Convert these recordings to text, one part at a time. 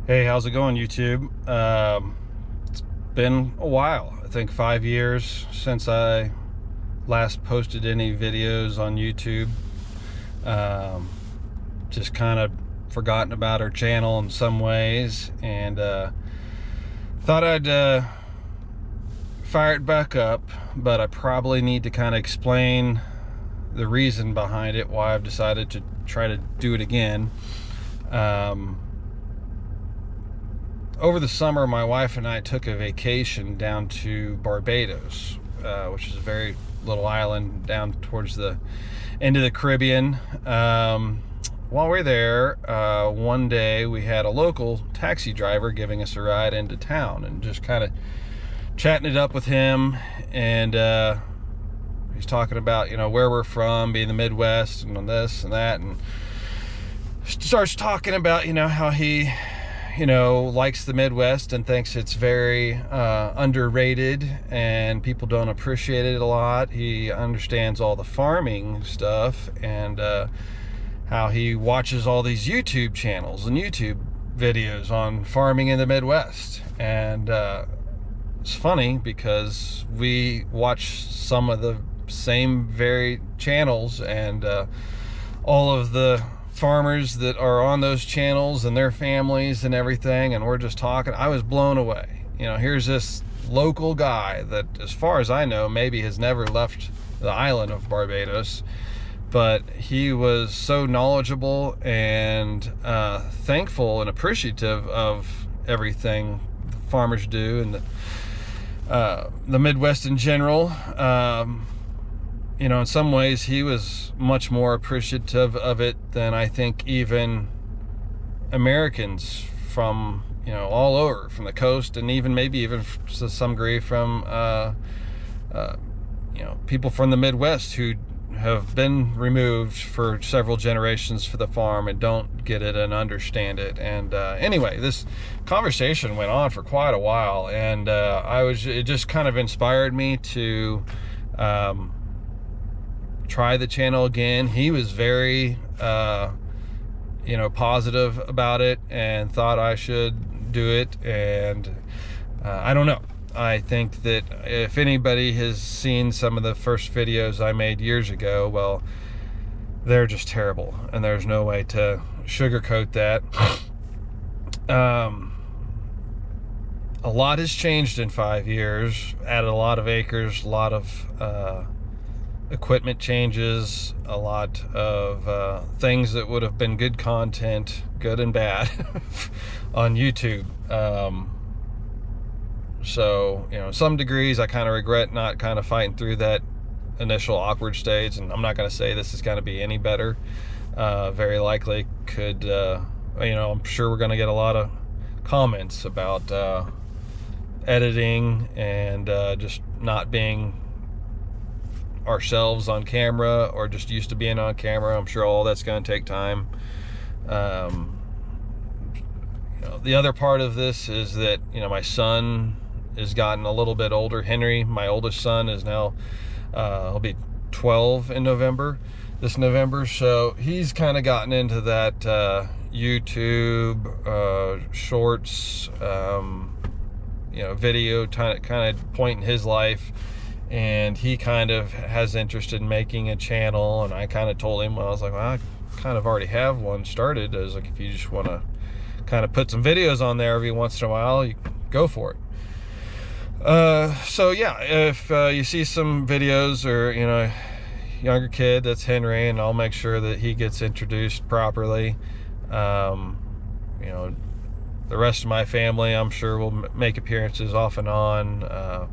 Hey, how's it going, YouTube? It's been a while. I think 5 years since I last posted any videos on YouTube. Um, just kind of forgotten about our channel in some ways, and thought I'd fire it back up, but I probably need to kind of explain the reason behind it, why I've decided to try to do it again. Over the summer, my wife and I took a vacation down to Barbados, which is a very little island down towards the end of the Caribbean. While we were there, one day we had a local taxi driver giving us a ride into town, and just kind of chatting it up with him. And he's talking about, where we're from, being the Midwest, and this and that, and starts talking about, how he likes the Midwest and thinks it's very underrated and people don't appreciate it a lot. He understands all the farming stuff, and how he watches all these YouTube channels and YouTube videos on farming in the Midwest. And it's funny because we watch some of the same very channels, and all of the farmers that are on those channels and their families and everything, and we're just talking. I was blown away. Here's this local guy that, as far as I know, maybe has never left the island of Barbados, but he was so knowledgeable and thankful and appreciative of everything the farmers do, and the Midwest in general. In some ways he was much more appreciative of it than I think even Americans from all over, from the coast, and maybe even to some degree from people from the Midwest who have been removed for several generations for the farm and don't get it and understand it. And anyway, this conversation went on for quite a while, and it just kind of inspired me to try the channel again. He was very positive about it and thought I should do it. And I don't know, I think that if anybody has seen some of the first videos I made years ago, well, they're just terrible, and there's no way to sugarcoat that. A lot has changed in 5 years. Added a lot of acres, a lot of equipment changes, a lot of things that would have been good content, good and bad, on YouTube. So, some degrees I kind of regret not kind of fighting through that initial awkward stage, and I'm not going to say this is going to be any better. Very likely could, I'm sure we're going to get a lot of comments about editing and just not being ourselves on camera, or just used to being on camera. I'm sure all that's going to take time. The other part of this is that my son has gotten a little bit older. Henry, my oldest son, is now he'll be 12 in this November, so he's kind of gotten into that YouTube shorts, video kind of point in his life. And he kind of has interest in making a channel, and I kind of told him, I was like, well, I kind of already have one started. I was like, if you just want to kind of put some videos on there every once in a while, you go for it. So yeah, if you see some videos, or younger kid, that's Henry, and I'll make sure that he gets introduced properly. The rest of my family, I'm sure, will make appearances off and on.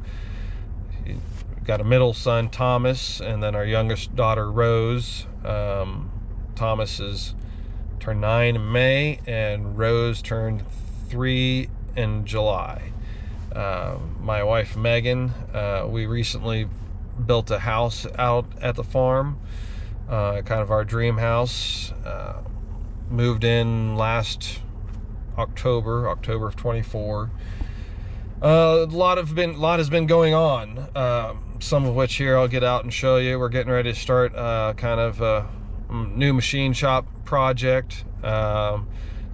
Got a middle son, Thomas, and then our youngest daughter, Rose. Thomas is turned 9 in May, and Rose turned 3 in July. My wife, Megan, we recently built a house out at the farm, kind of our dream house. Moved in last October of 24. A lot has been going on, some of which here I'll get out and show you. We're getting ready to start kind of a new machine shop project.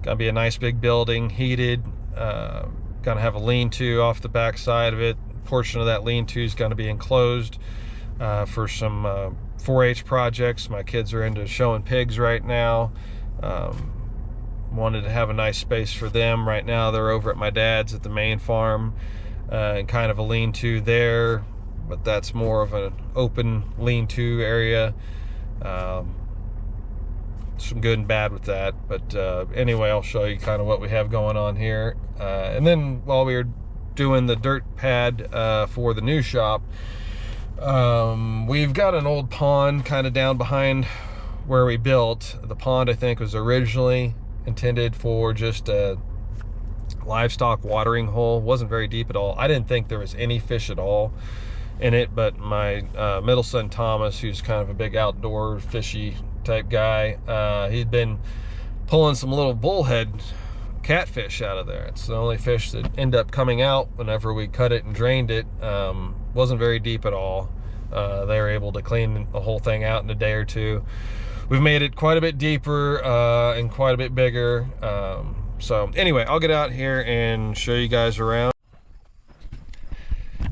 Gonna be a nice big building, heated. Gonna have a lean-to off the back side of it. A portion of that lean-to is gonna be enclosed for some 4-H projects. My kids are into showing pigs right now. Wanted to have a nice space for them. Right now they're over at my dad's at the main farm, and kind of a lean-to there, but that's more of an open lean-to area. Some good and bad with that, but anyway, I'll show you kind of what we have going on here. And then while we were doing the dirt pad for the new shop, we've got an old pond kind of down behind where we built. The pond, I think, was originally intended for just a livestock watering hole. Wasn't very deep at all. I didn't think there was any fish at all in it, but my middle son Thomas, who's kind of a big outdoor fishy type guy, he'd been pulling some little bullhead catfish out of there. It's the only fish that end up coming out whenever we cut it and drained it. Wasn't very deep at all. They were able to clean the whole thing out in a day or two. We've made it quite a bit deeper and quite a bit bigger. So anyway, I'll get out here and show you guys around.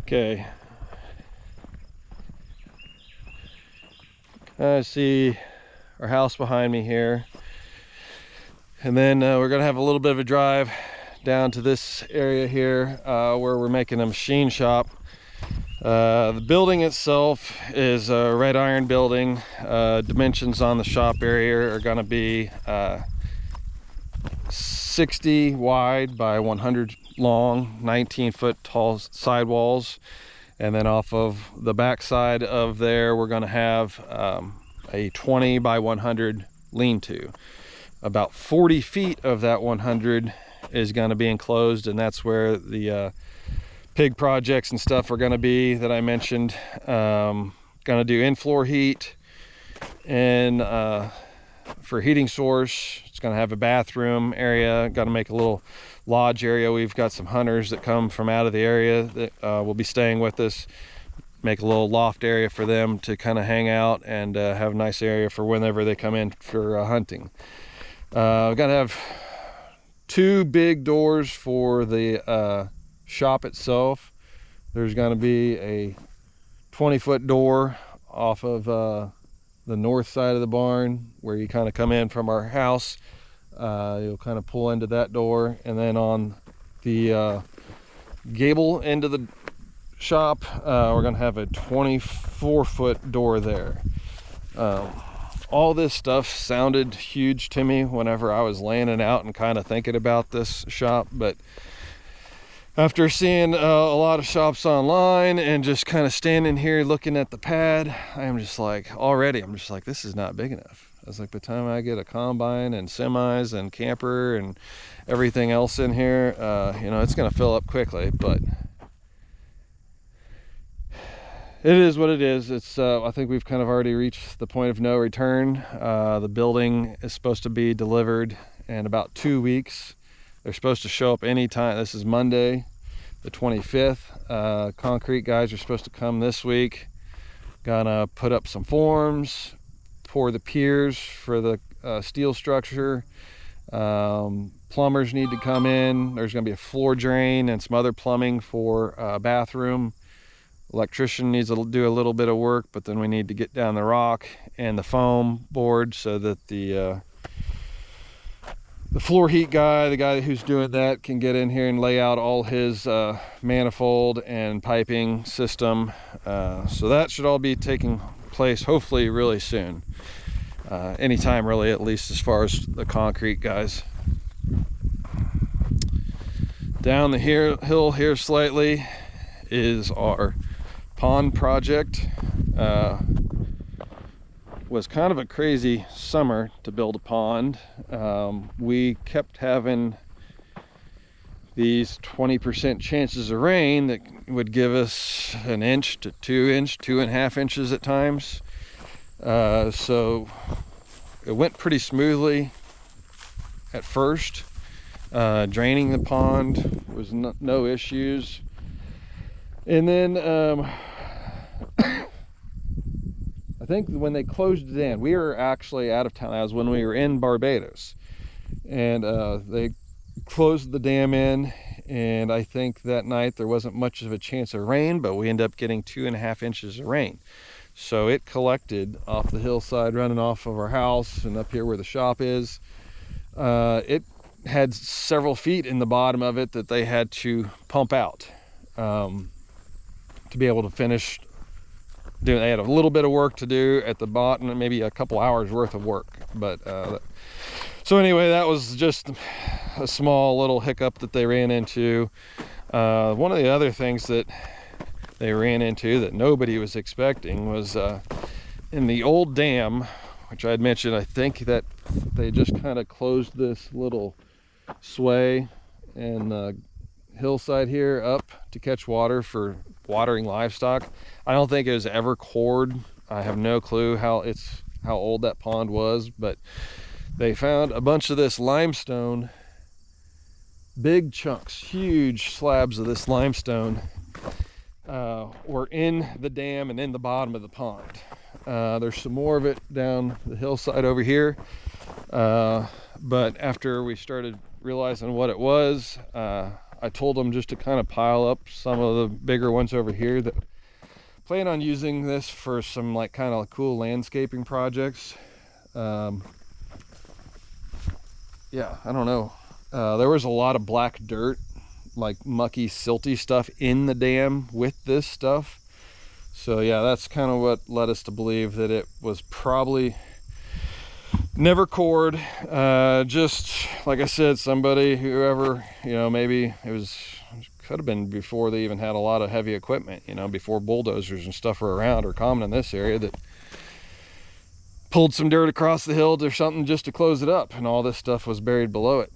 Okay. I see our house behind me here. And then we're gonna have a little bit of a drive down to this area here where we're making a machine shop. The building itself is a red iron building. Dimensions on the shop area are gonna be 60 wide by 100 long, 19-foot tall sidewalls. And then off of the back side of there, we're gonna have a 20 by 100 lean-to. About 40 feet of that 100 is gonna be enclosed, and that's where the pig projects and stuff are gonna be that I mentioned. Gonna do in-floor heat, and for heating source, it's gonna have a bathroom area. Gotta make a little lodge area. We've got some hunters that come from out of the area that will be staying with us. Make a little loft area for them to kind of hang out and have a nice area for whenever they come in for hunting. We're gonna have 2 big doors for the shop itself. There's gonna be a 20-foot door off of the north side of the barn where you kind of come in from our house. You'll kind of pull into that door, and then on the gable end of the shop, we're gonna have a 24-foot door there. All this stuff sounded huge to me whenever I was laying it out and kind of thinking about this shop, but after seeing a lot of shops online and just kind of standing here looking at the pad, I'm just like, this is not big enough. I was like, by the time I get a combine and semis and camper and everything else in here, you know, it's gonna fill up quickly, but it is what it is. It's I think we've kind of already reached the point of no return. The building is supposed to be delivered in about 2 weeks. They're supposed to show up anytime. This is Monday, the 25th. Concrete guys are supposed to come this week. Gonna put up some forms, pour the piers for the steel structure. Plumbers need to come in. There's gonna be a floor drain and some other plumbing for a bathroom. Electrician needs to do a little bit of work, but then we need to get down the rock and the foam board so that the floor heat guy, the guy who's doing that, can get in here and lay out all his manifold and piping system. So that should all be taking place hopefully really soon. Anytime really, at least as far as the concrete guys. Down the hill here slightly is our pond project. Was kind of a crazy summer to build a pond. We kept having these 20% chances of rain that would give us 1 inch to 2 inch, 2.5 inches at times. So it went pretty smoothly at first. Draining the pond was no issues. And then I think when they closed it in, we were actually out of town. That was when we were in Barbados. and they closed the dam in, and I think that night there wasn't much of a chance of rain, but we ended up getting 2.5 inches of rain. So it collected off the hillside running off of our house and up here where the shop is. It had several feet in the bottom of it that they had to pump out to be able to finish doing. They had a little bit of work to do at the bottom, maybe a couple hours worth of work. But so anyway, that was just a small little hiccup that they ran into. One of the other things that they ran into that nobody was expecting was in the old dam, which I had mentioned, I think that they just kind of closed this little sway and hillside here up to catch water for watering livestock. I don't think it was ever cored. I have no clue how old that pond was, but they found a bunch of this limestone, big chunks, huge slabs of this limestone were in the dam and in the bottom of the pond. There's some more of it down the hillside over here, but after we started realizing what it was, I told them just to kind of pile up some of the bigger ones over here. That plan on using this for some like kind of cool landscaping projects. Yeah, I don't know. There was a lot of black dirt, like mucky, silty stuff in the dam with this stuff. So yeah, that's kind of what led us to believe that it was probably never cored. Just like I said, somebody, whoever, you know, maybe could have been before they even had a lot of heavy equipment, you know, before bulldozers and stuff were around or common in this area, that pulled some dirt across the hill or something just to close it up, and all this stuff was buried below it.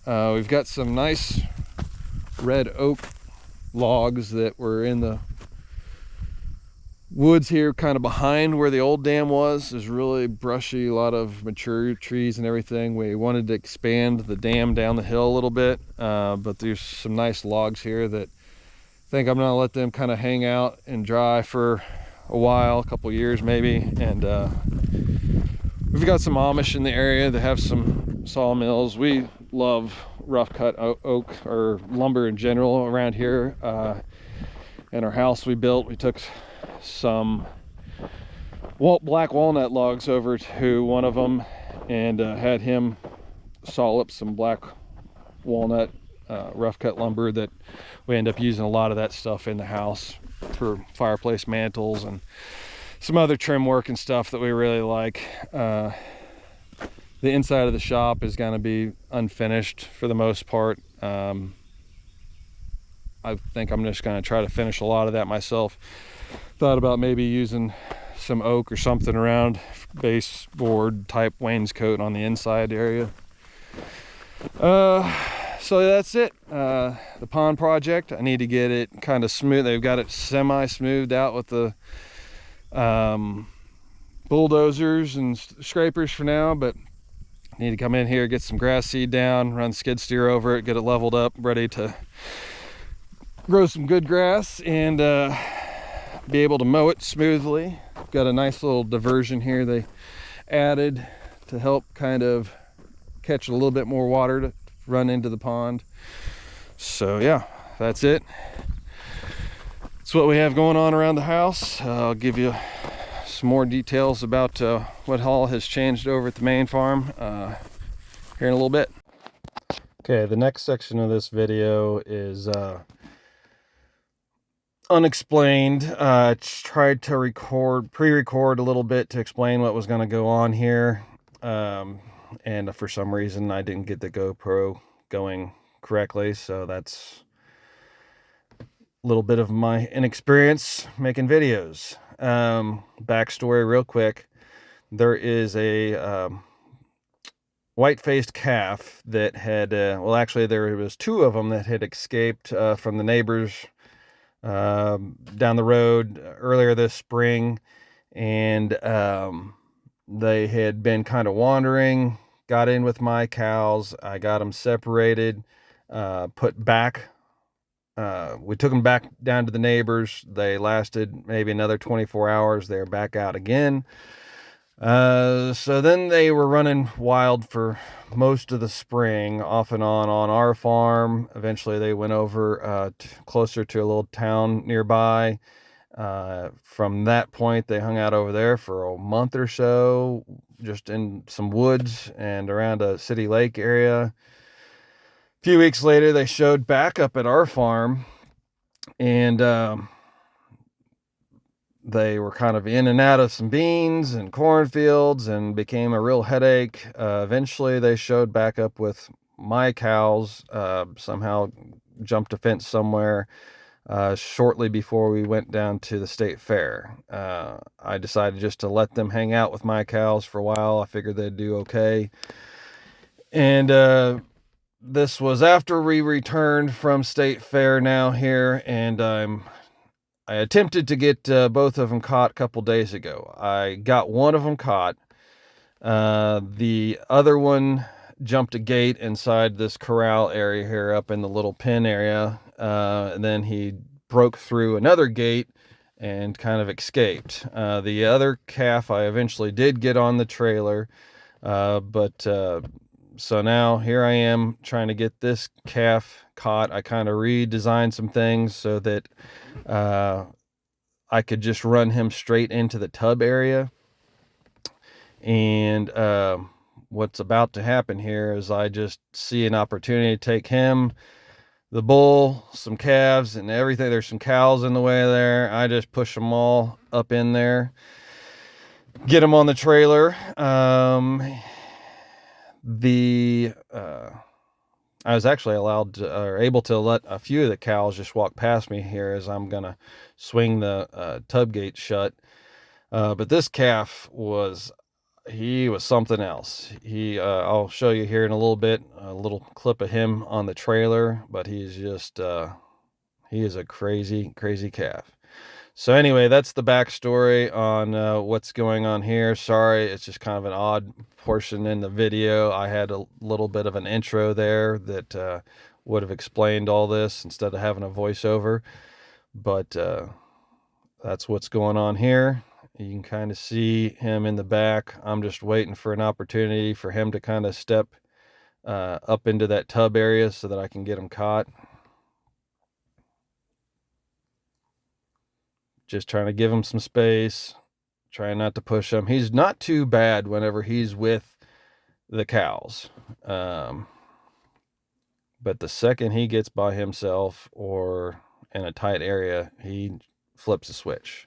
We've got some nice red oak logs that were in the woods here, kind of behind where the old dam was. There's really brushy, a lot of mature trees and everything. We wanted to expand the dam down the hill a little bit, but there's some nice logs here that I think I'm gonna let them kind of hang out and dry for a while, a couple years maybe. And we've got some Amish in the area that have some sawmills. We love rough cut oak or lumber in general around here. In our house we built, we took some black walnut logs over to one of them and had him saw up some black walnut rough cut lumber that we end up using a lot of that stuff in the house for fireplace mantles and some other trim work and stuff that we really like. The inside of the shop is going to be unfinished for the most part. I think I'm just going to try to finish a lot of that myself. Thought about maybe using some oak or something around, baseboard type wainscot on the inside area. So that's it. The pond project, I need to get it kind of smooth. They've got it semi smoothed out with the bulldozers and scrapers for now, but I need to come in here, get some grass seed down, run skid steer over it, get it leveled up, ready to grow some good grass and be able to mow it smoothly. Got a nice little diversion here they added to help kind of catch a little bit more water to run into the pond. So yeah, that's it. That's what we have going on around the house. I'll give you some more details about what all has changed over at the main farm here in a little bit. Okay, the next section of this video is unexplained. Tried to pre-record a little bit to explain what was going to go on here, and for some reason I didn't get the GoPro going correctly, so that's a little bit of my inexperience making videos. Backstory real quick. There is a white-faced calf that had well, actually there was two of them that had escaped from the neighbors down the road earlier this spring, and they had been kind of wandering, got in with my cows. I got them separated, put back. We took them back down to the neighbors. They lasted maybe another 24 hours. They're back out again. So then they were running wild for most of the spring, off and on our farm. Eventually, they went over closer to a little town nearby. From that point, they hung out over there for a month or so, just in some woods and around a city lake area. A few weeks later, they showed back up at our farm, and they were kind of in and out of some beans and cornfields and became a real headache. Eventually, they showed back up with my cows, somehow jumped a fence somewhere shortly before we went down to the state fair. I decided just to let them hang out with my cows for a while. I figured they'd do okay. And this was after we returned from state fair now here, and I attempted to get both of them caught a couple days ago. I got one of them caught. The other one jumped a gate inside this corral area here up in the little pen area. And then he broke through another gate and kind of escaped. The other calf I eventually did get on the trailer. But so now here I am trying to get this calf caught. I kind of redesigned some things so that I could just run him straight into the tub area. And what's about to happen here is I just see an opportunity to take him, the bull, some calves, and everything. There's some cows in the way there. I just push them all up in there, get them on the trailer. I was actually allowed to, or able to let a few of the cows just walk past me here as I'm gonna swing the tub gate shut. But this calf he was something else. I'll show you here in a little bit, a little clip of him on the trailer, but he's just, he is a crazy, crazy calf. So anyway, that's the backstory on what's going on here. Sorry, it's just kind of an odd portion in the video. I had a little bit of an intro there that would have explained all this instead of having a voiceover. But that's what's going on here. You can kind of see him in the back. I'm just waiting for an opportunity for him to kind of step up into that tub area so that I can get him caught. Just trying to give him some space, trying not to push him. He's not too bad whenever he's with the cows. But the second he gets by himself or in a tight area, he flips a switch.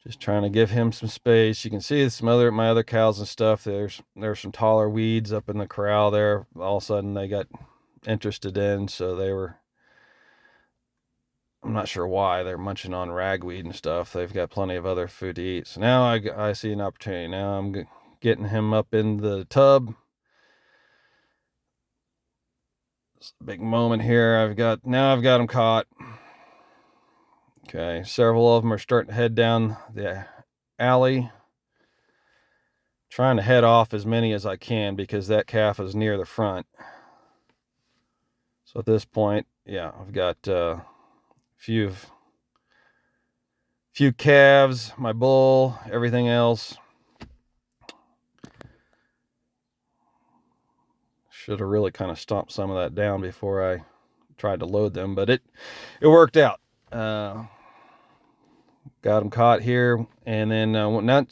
Just trying to give him some space. You can see my other cows and stuff. There's some taller weeds up in the corral there. All of a sudden they got interested in, so I'm not sure why they're munching on ragweed and stuff. They've got plenty of other food to eat. So now I see an opportunity. Now I'm getting him up in the tub. It's a big moment here. I've got him caught. Okay, several of them are starting to head down the alley. Trying to head off as many as I can because that calf is near the front. So at this point, yeah, I've got a few calves, my bull, everything else. Should have really kind of stomped some of that down before I tried to load them, but it worked out. Got them caught here, and then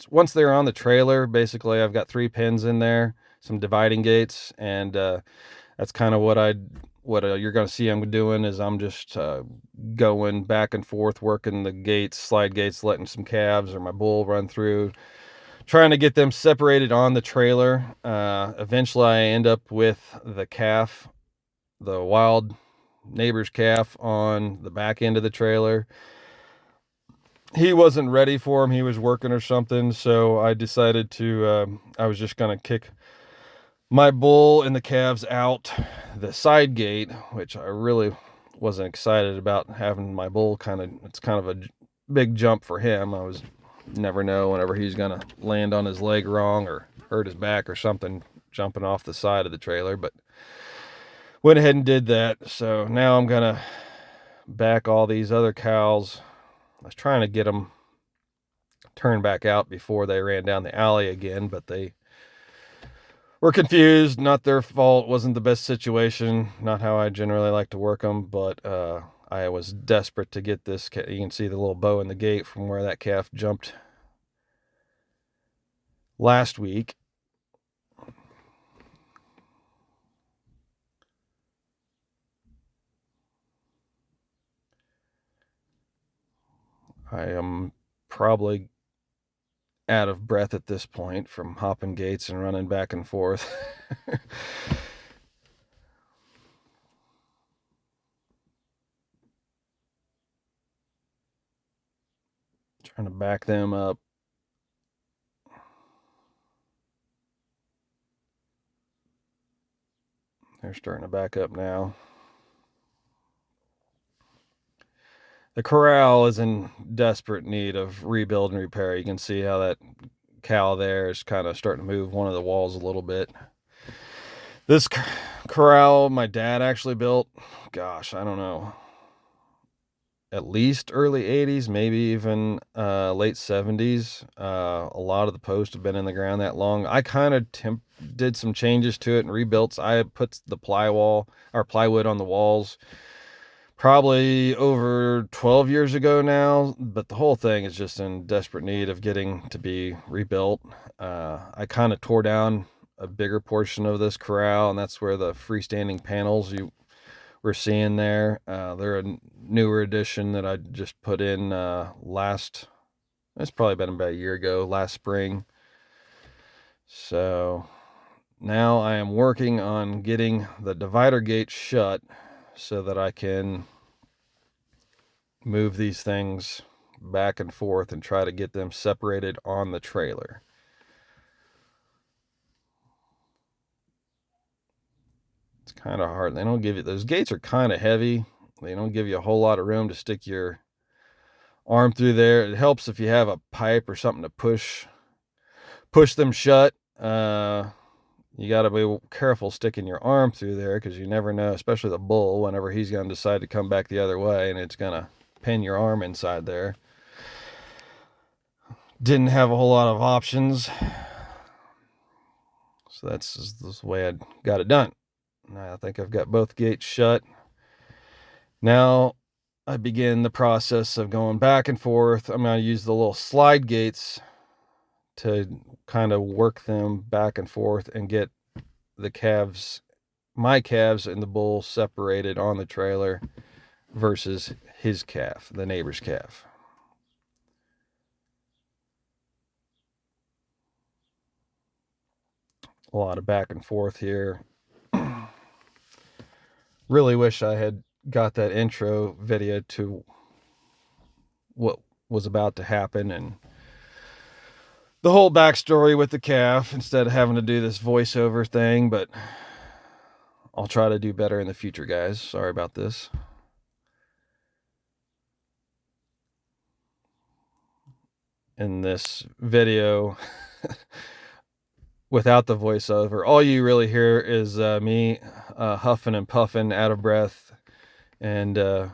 once they're on the trailer, basically I've got 3 pins in there, some dividing gates, and that's kind of what you're going to see I'm doing is I'm just going back and forth, working the gates, slide gates, letting some calves or my bull run through, trying to get them separated on the trailer. Eventually I end up with the calf, the wild neighbor's calf, on the back end of the trailer. He wasn't ready for him. He was working or something. So I decided I was just going to kick my bull and the calves out the side gate, which I really wasn't excited about having my bull it's kind of a big jump for him. Never know whenever he's going to land on his leg wrong or hurt his back or something jumping off the side of the trailer, but went ahead and did that. So now I'm going to back all these other cows. I was trying to get them turn back out before they ran down the alley again, but they were confused. Not their fault. Wasn't the best situation. Not how I generally like to work them, but I was desperate to get this. You can see the little bow in the gate from where that calf jumped last week. I am probably out of breath at this point from hopping gates and running back and forth. Trying to back them up. They're starting to back up now. The corral is in desperate need of rebuild and repair. You can see how that cow there is kind of starting to move one of the walls a little bit. This corral my dad actually built, gosh, I don't know, at least early 80s, maybe even late 70s. A lot of the posts have been in the ground that long. I kind of did some changes to it and rebuilt. I put the plywood on the walls probably over 12 years ago now, but the whole thing is just in desperate need of getting to be rebuilt. I kind of tore down a bigger portion of this corral, and that's where the freestanding panels you were seeing there, they're a newer addition that I just put in it's probably been about a year ago, last spring. So now I am working on getting the divider gate shut so that I can move these things back and forth and try to get them separated on the trailer. It's kind of hard. They don't give you, those gates are kind of heavy. They don't give you a whole lot of room to stick your arm through there. It helps if you have a pipe or something to push them shut. You got to be careful sticking your arm through there because you never know, especially the bull, whenever he's going to decide to come back the other way and it's going to pin your arm inside there. Didn't have a whole lot of options. So that's the way I got it done. I think I've got both gates shut. Now I begin the process of going back and forth. I'm going to use the little slide gates to kind of work them back and forth and get the calves, my calves and the bull separated on the trailer versus his calf, the neighbor's calf. A lot of back and forth here. Really wish I had got that intro video to what was about to happen and the whole backstory with the calf instead of having to do this voiceover thing, but I'll try to do better in the future, guys. Sorry about this. In this video, without the voiceover, all you really hear is me huffing and puffing, out of breath, and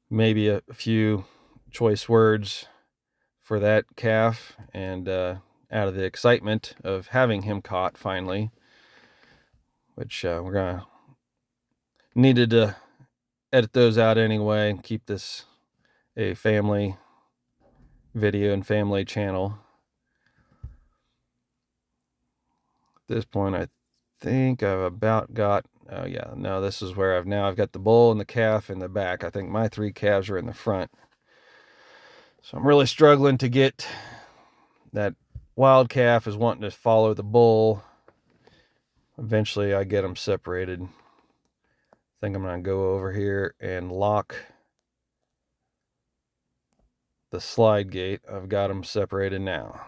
maybe a few choice words for that calf, and out of the excitement of having him caught finally, which we're gonna needed to edit those out anyway and keep this a family video and family channel. At this point, I think I've about got, oh yeah, no, this is where I've got the bull and the calf in the back. I think my 3 calves are in the front. So I'm really struggling to get that wild calf is wanting to follow the bull. Eventually I get them separated. I think I'm going to go over here and lock the slide gate. I've got them separated now.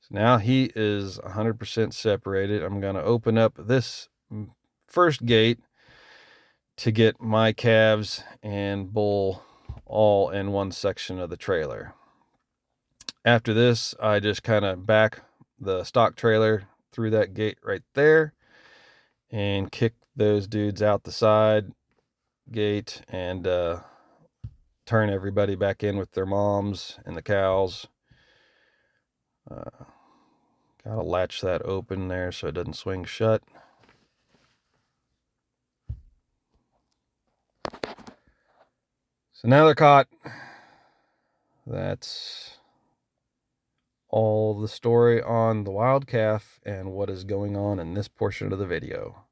So now he is 100% separated. I'm going to open up this first gate to get my calves and bull all in one section of the trailer. After this, I just kind of back the stock trailer through that gate right there and kick those dudes out the side gate and turn everybody back in with their moms and the cows. Gotta latch that open there so it doesn't swing shut. So now they're caught. That's all the story on the wild calf and what is going on in this portion of the video.